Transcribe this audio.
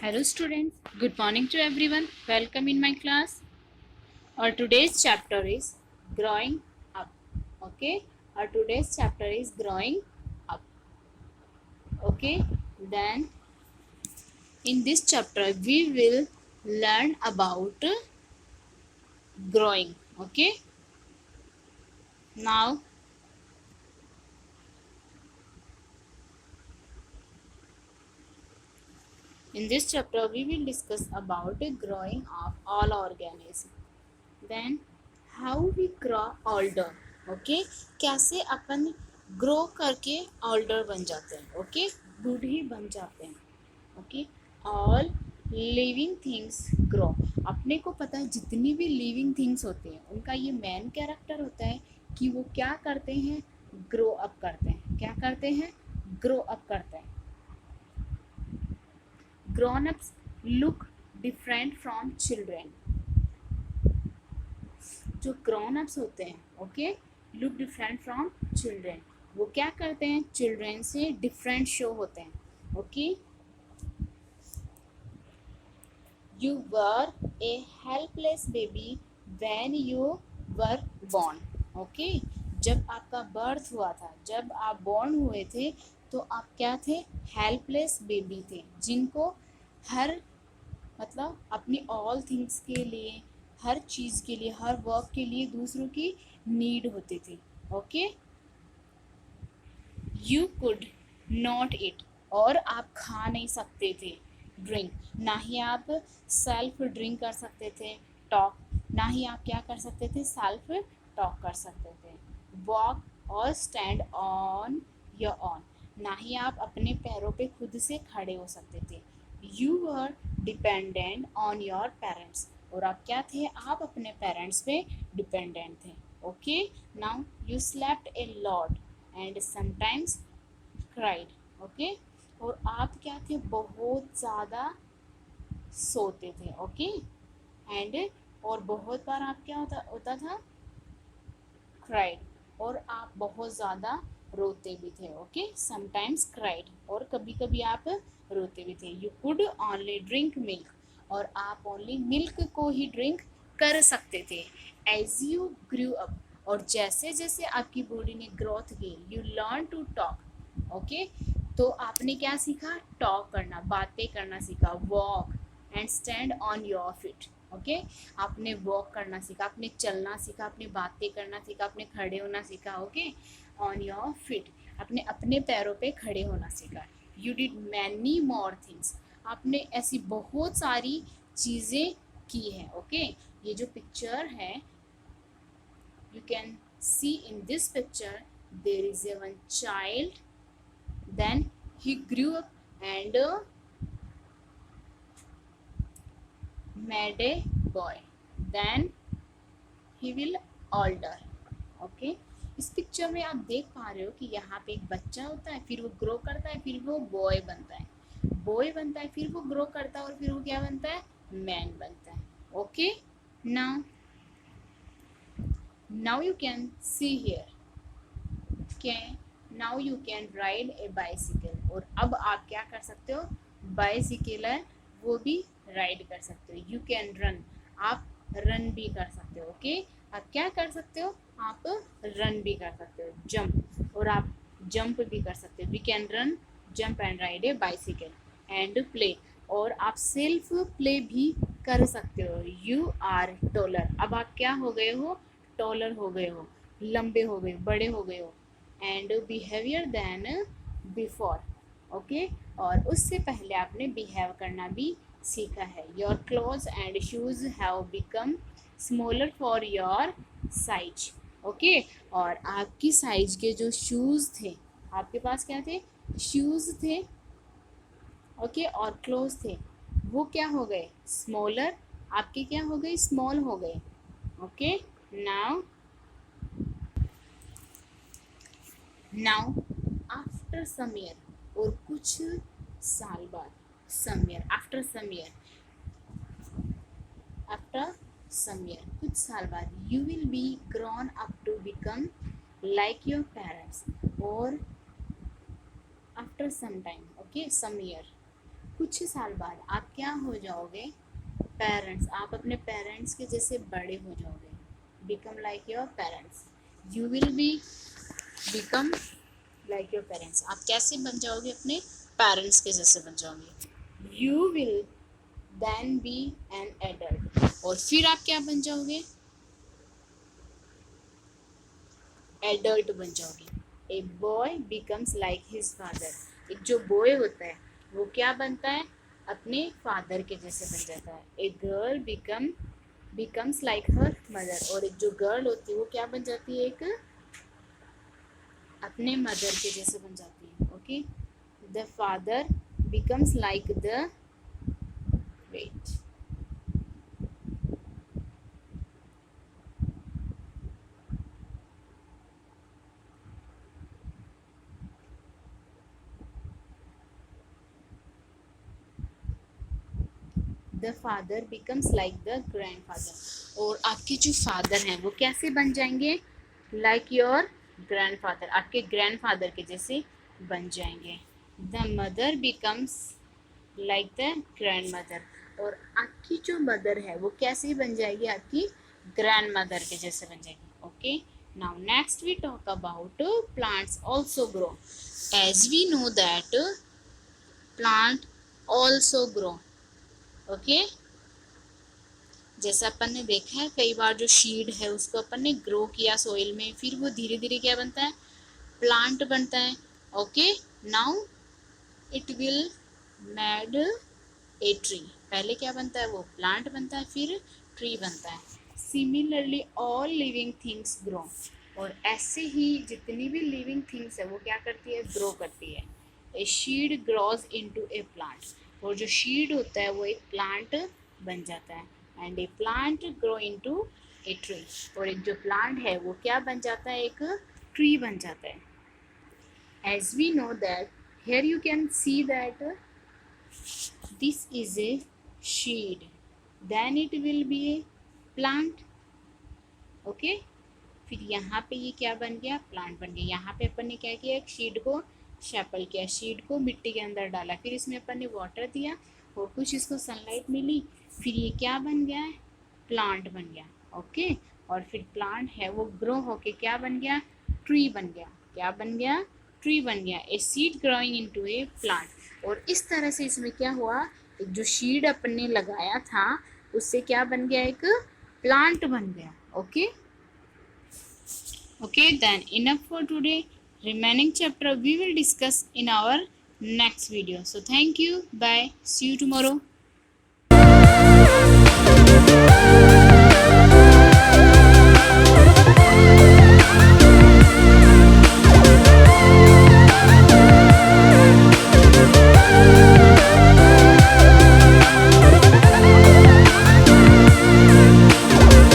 Hello students, good morning to everyone. Welcome in my class. Our today's chapter is growing up. Okay, our today's chapter is growing up. Okay, then in this chapter we will learn about growing. Okay, now in this chapter we will discuss about growing of all organisms. Then how we grow older. Okay कैसे अपन grow करके older बन जाते हैं. Okay बूढ़े बन जाते हैं. Okay all living things grow. अपने को पता है जितनी भी लिविंग थिंग्स होती हैं उनका ये मेन कैरेक्टर होता है कि वो क्या करते हैं, ग्रो अप करते हैं. क्या करते हैं, ग्रो अप करते हैं. Grown ups look different from children. जो ग्रोन अप्स होते हैं okay look different from children. वो क्या करते हैं, चिल्ड्रेन से डिफरेंट शो होते हैं. Okay you were A helpless baby when you were born. Okay जब आपका बर्थ हुआ था, जब आप बॉर्न हुए थे तो आप क्या थे, हेल्पलेस बेबी थे जिनको हर मतलब अपनी ऑल थिंग्स के लिए, हर चीज़ के लिए, हर वर्क के लिए दूसरों की नीड होती थी. Okay you could not eat. और आप खा नहीं सकते थे. ड्रिंक ना ही आप सेल्फ ड्रिंक कर सकते थे. टॉक ना ही आप क्या कर सकते थे, सेल्फ टॉक कर सकते थे. वॉक और स्टैंड ऑन योर ऑन. ना ही आप अपने पैरों पे खुद से खड़े हो सकते थे. You were dependent on your parents. और आप क्या थे, आप अपने पेरेंट्स पे डिपेंडेंट थे. Okay now you slept a lot and sometimes cried. Okay और आप क्या थे, बहुत ज़्यादा सोते थे. ओके एंड और बहुत बार आप क्या होता था, क्राइड. और आप बहुत ज़्यादा रोते भी थे. ओके समटाइम्स क्राइड और कभी कभी आप रोते भी थे. You could only drink milk. और आप ओनली मिल्क को ही ड्रिंक कर सकते थे. As you grow up. और जैसे जैसे आपकी बॉडी ने ग्रोथ की, you learn to talk. Okay तो आपने क्या सीखा, टॉक करना, बातें करना सीखा. Walk and stand on your feet. Okay आपने वॉक करना सीखा, आपने चलना सीखा, आपने बातें करना सीखा, आपने खड़े होना सीखा. ओके ऑन योर फीट आपने अपने पैरों पे खड़े होना सीखा. You did many more things. आपने ऐसी बहुत सारी चीज़ें की हैं. ओके ये जो पिक्चर है, you can see in this picture there is a one child, then he grew up and made a boy, then he will older. okay इस पिक्चर में आप देख पा रहे हो कि यहाँ पे एक बच्चा होता है, फिर वो ग्रो करता है, फिर वो बॉय बनता है. बॉय बनता है, फिर वो ग्रो करता है और फिर वो क्या बनता है, मैन बनता है. Okay now you can see here के now you can ride a bicycle. और अब आप क्या कर सकते हो, बाइसिकल है वो भी राइड कर सकते हो. You can run. आप रन भी कर सकते हो. ओके आप क्या कर सकते हो, आप रन भी कर सकते हो. जंप और आप जंप भी कर सकते हो. We can run, jump and ride a bicycle and play. और आप सेल्फ प्ले भी कर सकते हो. You are taller. अब आप क्या हो गए हो, टॉलर हो गए हो, लंबे हो गए, बड़े हो गए हो. And behaviour then before. Okay और उससे पहले आपने बिहेव करना भी सीखा है. Your clothes and shoes have become smaller for your size. Okay और आपकी साइज के जो शूज़ थे, आपके पास क्या थे, शूज़ थे. ओके और क्लोथ्स थे, वो क्या हो गए, स्मॉलर. आपके क्या हो गए, स्मॉल हो गए. Okay now after some year. और कुछ साल बाद, some year after some year, after some year कुछ साल बाद, you will be grown up to become like your parents. और after some time, okay some year, कुछ साल बाद आप क्या हो जाओगे, पेरेंट्स, आप अपने पेरेंट्स के जैसे बड़े हो जाओगे, become like your parents, you will be become like your parents, आप कैसे बन जाओगे, अपने पेरेंट्स के जैसे बन जाओगे। You will then be an adult, और फिर आप क्या बन जाओगे, एडल्ट बन जाओगे। A boy becomes like his father, एक जो बॉय होता है वो क्या बनता है, अपने फादर के जैसे बन जाता है। A girl becomes like her mother, और एक जो गर्ल होती है वो क्या बन जाती है, एक अपने मदर के जैसे बन जाती है। Okay, the father becomes like the wet, the father becomes like the grandfather, और आपके जो फादर हैं वो कैसे बन जाएंगे, लाइक योर ग्रैंडफादर, आपके ग्रैंडफादर के जैसे बन जाएंगे। The mother becomes like the grand mother, और आपकी जो मदर है वो कैसे बन जाएगी, आपकी ग्रैंड मदर के जैसे बन जाएगी। Okay, now next we talk about plants also grow, as we know that plant also grow. Okay, जैसा अपन ने देखा है कई बार जो सीड है उसको अपन ने ग्रो किया सोइल में, फिर वो धीरे धीरे क्या बनता है, प्लांट बनता है। Okay, now it will made a tree, पहले क्या बनता है, वो प्लांट बनता है, फिर ट्री बनता है। Similarly all living things grow, और ऐसे ही जितनी भी लिविंग थिंग्स है वो क्या करती है, ग्रो करती है। ए शीड ग्रोज इनटू ए प्लांट, और जो शीड होता है वो एक प्लांट बन जाता है। And A plant grow into a tree, और एक जो प्लांट है वो क्या बन जाता है, एक ट्री बन जाता है। As we know that, here you can see that this is a seed, then it will be a plant. Okay, फिर यहाँ पे ये क्या बन गया, प्लांट बन गया। यहाँ पे अपन ने क्या किया, एक शीड को शैपल किया, शीड को मिट्टी के अंदर डाला, फिर इसमें अपन ने वाटर दिया और कुछ इसको सनलाइट मिली, फिर ये क्या बन गया है, प्लांट बन गया। ओके, और फिर प्लांट है वो ग्रो होके क्या बन गया, ट्री बन गया। क्या बन गया, ट्री बन गया। A seed growing into A plant, और इस तरह से इसमें क्या हुआ, एक जो सीड अपन ने लगाया था उससे क्या बन गया, एक प्लांट बन गया। Okay, okay, then enough for today. Remaining chapter we will discuss in our next video. So thank you, bye, see you tomorrow.